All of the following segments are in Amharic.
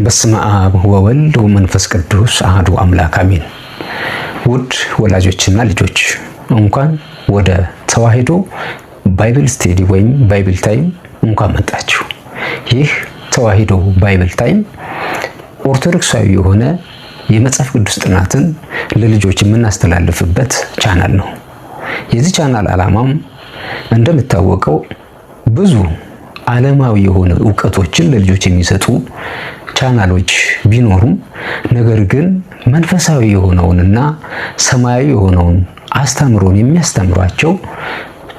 በስመ አብ ወወልድ ወመንፈስ ቅዱስ አሐዱ አምላክ አሜን። ውድ ወላጆችና ልጆች እንኳን ወደ ተዋሕዶ ባይብል ስቴዲ ወይም ባይብል ታይም እንኳን መጣችሁ። ይህ ተዋሕዶ ባይብል ታይም ኦርቶዶክሳዊ የሆነ የመጽሐፍ ቅዱስ ጥናትን ለልጆች የምናስተላልፍበት ቻናል ነው። የዚህ ቻናል ዓላማም እንደምታወቀው ብዙ ዓለማዊ የሆነ ዕውቀቶችን ለልጆች የሚሰጡ ቻናሎች ቢኖሩም ነገር ግን መንፈሳዊ የሆነውንና ሰማያዊ የሆነውን አስተምሮን የሚያስተምሯቸው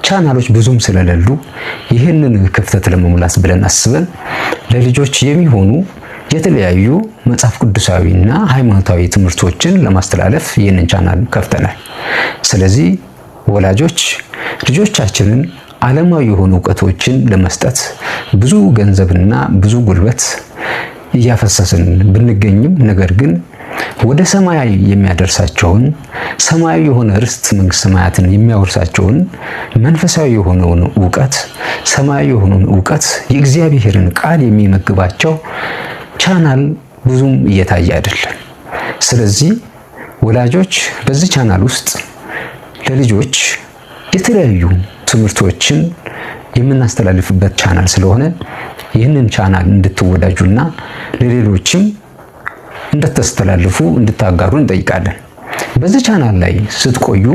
ቻናሎች ብዙም ስለሌሉ ይህንን ክፍተት ለመሙላት ብለን አስበን ለልጆች የሚሆኑ የተለያዩ መጽሐፍ ቅዱሳዊና ሃይማኖታዊ ትምህርቶችን ለማስተላለፍ ይህንን ቻናል ከፍተናል። ስለዚህ ወላጆች ልጆቻችንን ዓለማዊ የሆኑ ዕውቀቶችን ለመስጠት ብዙ ገንዘብና ብዙ ጉልበት እያፈሰስን ብንገኝም ነገር ግን ወደ ሰማያዊ የሚያደርሳቸውን ሰማያዊ የሆነ ርስት መንግስተ ሰማያትን የሚያወርሳቸውን መንፈሳዊ የሆነውን ዕውቀት ሰማያዊ የሆነውን ዕውቀት የእግዚአብሔርን ቃል የሚመግባቸው ቻናል ብዙም እየታየ አይደለም። ስለዚህ ወላጆች በዚህ ቻናል ውስጥ ለልጆች የተለያዩ ትምህርቶችን የምናስተላልፍበት ቻናል ስለሆነ ይህንን ቻናል እንድትወዳጁና ለሌሎችም እንድታስተላልፉ እንድታጋሩ እንጠይቃለን። በዚህ ቻናል ላይ ስትቆዩ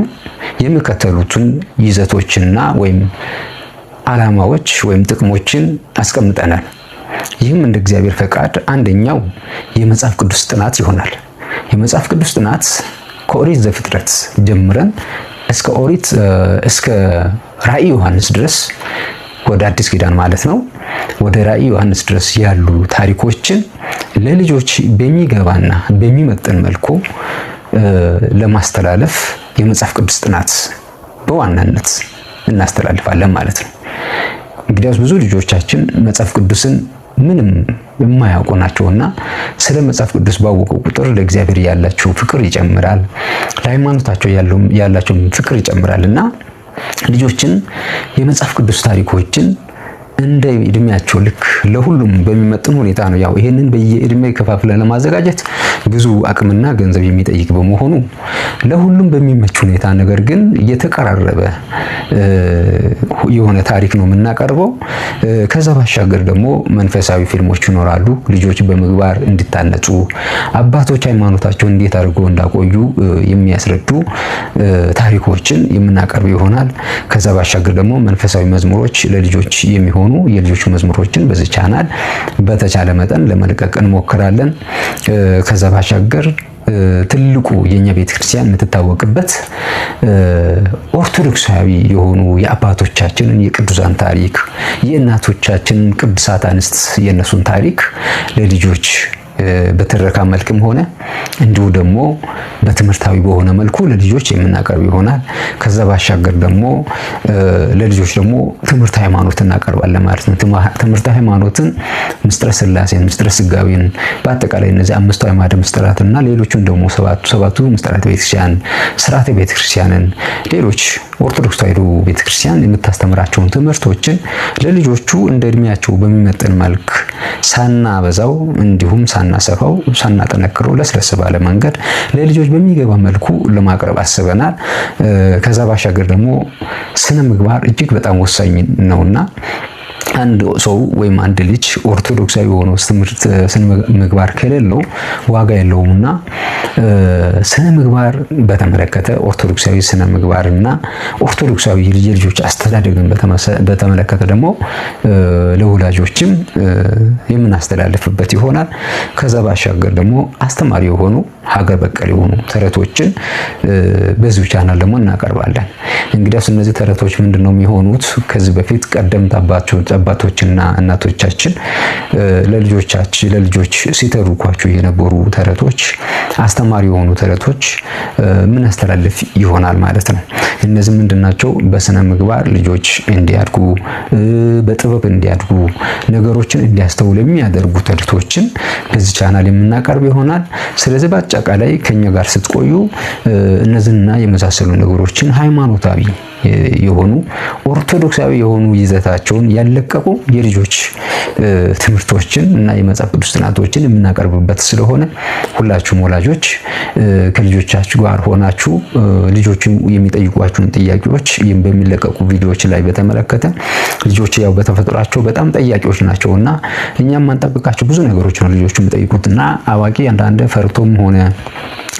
የሚከተሉትን ይዘቶችና ወይም ዓላማዎች ወይም ጥቅሞችን አስቀምጠናል። ይህም እንደ እግዚአብሔር ፈቃድ አንደኛው የመጽሐፍ ቅዱስ ጥናት ይሆናል። የመጽሐፍ ቅዱስ ጥናት ከኦሪት ዘፍጥረት ጀምረን እስከ ራእይ ዮሐንስ ድረስ ወደ አዲስ ኪዳን ማለት ነው። ወደ ራእይ ዮሐንስ ድረስ ያሉ ታሪኮችን ለልጆች በሚገባና በሚመጥን መልኩ ለማስተላለፍ የመጽሐፍ ቅዱስ ጥናት በዋናነት እናስተላልፋለን ማለት ነው። እንግዲያውስ ብዙ ልጆቻችን መጽሐፍ ቅዱስን ምንም የማያውቁ ናቸውና ስለ መጽሐፍ ቅዱስ ባወቁ ቁጥር ለእግዚአብሔር ያላቸው ፍቅር ይጨምራል፣ ለሃይማኖታቸው ያላቸው ፍቅር ይጨምራልና ልጆችን የመጽሐፍ ቅዱስ ታሪኮችን እንደ እድሜያቸው ልክ ለሁሉም በሚመጥን ሁኔታ ነው። ያው ይሄንን በየእድሜ ከፋፍለን ለማዘጋጀት ብዙ አቅምና ገንዘብ የሚጠይቅ በመሆኑ ለሁሉም በሚመች ሁኔታ ነገር ግን እየተቀራረበ የሆነ ታሪክ ነው የምናቀርበው። ከዛ ባሻገር ደግሞ መንፈሳዊ ፊልሞች ይኖራሉ። ልጆች በምግባር እንዲታነጹ አባቶች ሃይማኖታቸውን እንዴት አድርገው እንዳቆዩ የሚያስረዱ ታሪኮችን የምናቀርብ ይሆናል። ከዛ ባሻገር ደግሞ መንፈሳዊ መዝሙሮች ለልጆች የሚሆኑ የልጆች መዝሙሮችን በዚህ ቻናል በተቻለ መጠን ለመልቀቅ እንሞክራለን። ከዛ ባሻገር ትልቁ የኛ ቤተክርስቲያን የምትታወቅበት ኦርቶዶክሳዊ የሆኑ የአባቶቻችንን የቅዱሳን ታሪክ የእናቶቻችንን ቅዱሳት አንስት የነሱን ታሪክ ለልጆች በትረካ መልክም ሆነ እንዲሁ ደግሞ በትምህርታዊ በሆነ መልኩ ለልጆች የምናቀርብ ይሆናል። ከዛ ባሻገር ደግሞ ለልጆች ደግሞ ትምህርት ሃይማኖት እናቀርባለን ማለት ነው። ትምህርት ሃይማኖትን ምስጢረ ሥላሴን፣ ምስጢረ ሥጋዌን በአጠቃላይ እነዚህ አምስቱ አዕማደ ምስጢራትና ሌሎቹን ደግሞ ሰባቱ ምስጢራተ ቤተክርስቲያን፣ ሥርዓተ ቤተክርስቲያንን ሌሎች ኦርቶዶክስ ተዋሕዶ ቤተክርስቲያን የምታስተምራቸውን ትምህርቶችን ለልጆቹ እንደ እድሜያቸው በሚመጥን መልክ ሳናበዛው እንዲሁም ሳናሰፋው ሳናጠነክረው ለስለስ ባለ መንገድ ለልጆች በሚገባ መልኩ ለማቅረብ አስበናል። ከዛ ባሻገር ደግሞ ስነ ምግባር እጅግ በጣም ወሳኝ ነውና አንድ ሰው ወይም አንድ ልጅ ኦርቶዶክሳዊ የሆነው ትምህርት ስነ ምግባር ከሌለው ዋጋ የለውምና ስነ ምግባር በተመለከተ ኦርቶዶክሳዊ ስነ ምግባርና ኦርቶዶክሳዊ የልጆች አስተዳደግን በተመለከተ ደግሞ ለወላጆችም የምናስተላልፍበት ይሆናል። ከዛ ባሻገር ደግሞ አስተማሪ የሆኑ ሀገር በቀል የሆኑ ተረቶችን በዚሁ ቻናል ደግሞ እናቀርባለን። እንግዲያውስ እነዚህ ተረቶች ምንድነው የሚሆኑት? ከዚህ በፊት ቀደምት አባቶችና እናቶቻችን ለልጆች ሲተርኳቸው የነበሩ ተረቶች አስተማሪ የሆኑ ተረቶች ምን አስተላልፍ ይሆናል ማለት ነው። እነዚህ ምንድናቸው? በስነ ምግባር ልጆች እንዲያድጉ በጥበብ እንዲያድጉ ነገሮችን እንዲያስተውሉ የሚያደርጉ ተረቶችን በዚህ ቻናል የምናቀርብ ይሆናል። ስለዚህ በአጠቃላይ ከኛ ጋር ስትቆዩ እነዚህና የመሳሰሉ ነገሮችን ሃይማኖታዊ የሆኑ ኦርቶዶክሳዊ የሆኑ ይዘታቸውን ያለቀቁ የልጆች ትምህርቶችን እና የመጽሐፍ ቅዱስ ጥናቶችን የምናቀርብበት ስለሆነ ሁላችሁም ወላጆች ከልጆቻችሁ ጋር ሆናችሁ ልጆቹ የሚጠይቋችሁን ጥያቄዎች በሚለቀቁ ቪዲዮዎች ላይ በተመለከተ ልጆች ያው በተፈጥሯቸው በጣም ጠያቂዎች ናቸውና እኛም ማንጠብቃቸው ብዙ ነገሮች ነው ልጆቹ የሚጠይቁትና አዋቂ አንዳንድ ፈርቶም ሆነ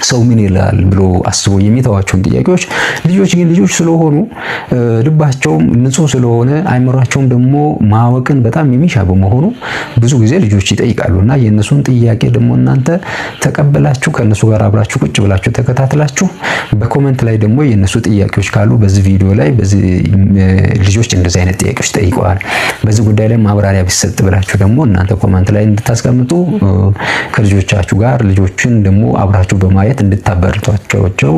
ሰው ምን ይላል ብሎ አስቦ የሚተዋቸውን ጥያቄዎች ልጆች ግን ልጆች ስለሆኑ ልባቸውም ንጹህ ስለሆነ አይምሯቸውም ደግሞ ማወቅን በጣም የሚሻ በመሆኑ ብዙ ጊዜ ልጆች ይጠይቃሉና የነሱን ጥያቄ ደግሞ እናንተ ተቀበላችሁ ከነሱ ጋር አብራችሁ ቁጭ ብላችሁ ተከታትላችሁ በኮሜንት ላይ ደግሞ የነሱ ጥያቄዎች ካሉ በዚህ ቪዲዮ ላይ በዚህ ልጆች እንደዚህ አይነት ጥያቄዎች ጠይቀዋል በዚህ ጉዳይ ላይ ማብራሪያ ቢሰጥ ብላችሁ ደግሞ እናንተ ኮሜንት ላይ እንድታስቀምጡ ከልጆቻችሁ ጋር ልጆችን ደግሞ አብራችሁ በማየት እንድታበረቷቸው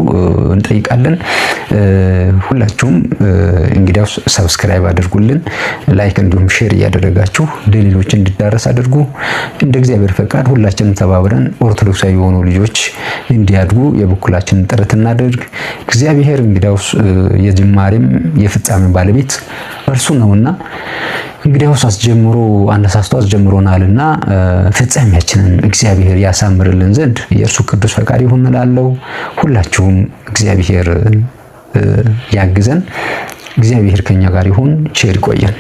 እንጠይቃለን። ሁላችሁም እንግዲያው ሰብስክራይብ አድርጉልን፣ ላይክ እንዲሁም ሼር እያደረጋችሁ ለሌሎች እንዲዳረስ አድርጉ። እንደ እግዚአብሔር ፈቃድ ሁላችንም ተባብረን ኦርቶዶክሳዊ የሆኑ ልጆች እንዲያድጉ የበኩላችንን ጥረት እናድርግ። እግዚአብሔር እንግዲያው የጅማሬም የፍጻሜ ባለቤት እርሱ ነውና እንግዲያውስ አነሳስቶ አስጀምሮናልና ፍጻሜያችንን እግዚአብሔር ያሳምርልን ዘንድ የእርሱ ቅዱስ ፈቃድ ይሁን እላለሁ። ሁላችሁም እግዚአብሔር ያግዘን። እግዚአብሔር ከኛ ጋር ይሁን። ቸር ይቆየን።